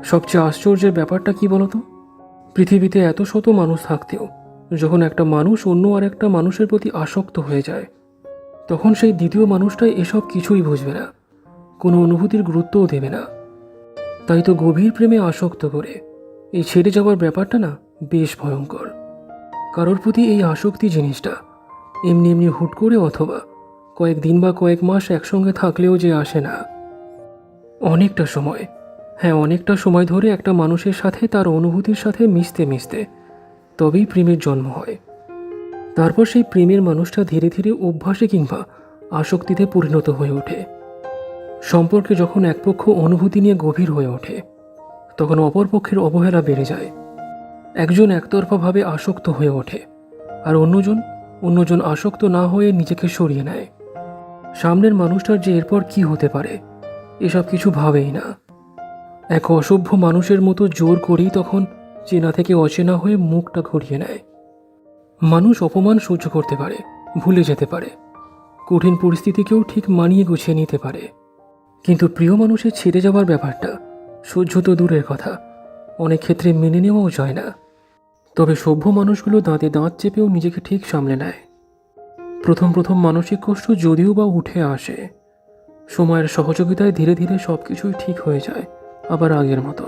সবচেয়ে আশ্চর্যের ব্যাপারটা কি বলতো? পৃথিবীতে এত শত মানুষ থাকতেও যখন একটা মানুষ অন্য আরেকটা মানুষের প্রতি আসক্ত হয়ে যায়, তখন সেই দ্বিতীয় মানুষটা এসব কিছুই বুঝবে না, কোনো অনুভূতির গুরুত্বও দেবে না। তাই তো গভীর প্রেমে আসক্ত করে এই ছেড়ে যাওয়ার ব্যাপারটা না বেশ ভয়ঙ্কর। কারোর প্রতি এই আসক্তি জিনিসটা এমনি এমনি হুট করে অথবা কয়েকদিন বা কয়েক মাস একসঙ্গে থাকলেও যে আসে না। অনেকটা সময়, অনেকটা সময় ধরে একটা মানুষের সাথে তার অনুভূতির সাথে মিশতে মিশতে তবেই প্রেমের জন্ম হয়। তারপর সেই প্রেমের মানুষটা ধীরে ধীরে অভ্যাসে কিংবা আসক্তিতে পরিণত হয়ে ওঠে। সম্পর্কে যখন এক পক্ষ অনুভূতি নিয়ে গভীর হয়ে ওঠে, তখন অপর পক্ষের অবহেলা বেড়ে যায়। একজন একতরফাভাবে আসক্ত হয়ে ওঠে, আর অন্যজন আসক্ত না হয়ে নিজেকে সরিয়ে নেয়। সামনের মানুষটার যে এরপর কি হতে পারে এসব কিছু ভাবেই না। এক অসভ্য মানুষের মতো জোর করেই তখন চেনা থেকে অচেনা হয়ে মুখটা ঘুরিয়ে নেয়। মানুষ অপমান সহ্য করতে পারে, ভুলে যেতে পারে, কঠিন পরিস্থিতিকেও ঠিক মানিয়ে গুছিয়ে নিতে পারে, কিন্তু প্রিয় মানুষের ছেড়ে যাওয়ার ব্যাপারটা সহ্য তো দূরের কথা, অনেক ক্ষেত্রে মেনে নেওয়াও যায় না। তবে সভ্য মানুষগুলো দাঁতে দাঁত চেপেও নিজেকে ঠিক সামলে নেয়। প্রথম প্রথম মানসিক কষ্ট যদিও বা উঠে আসে, সময়ের সহযোগিতায় ধীরে ধীরে সবকিছুই ঠিক হয়ে যায় আবার আগের মতো।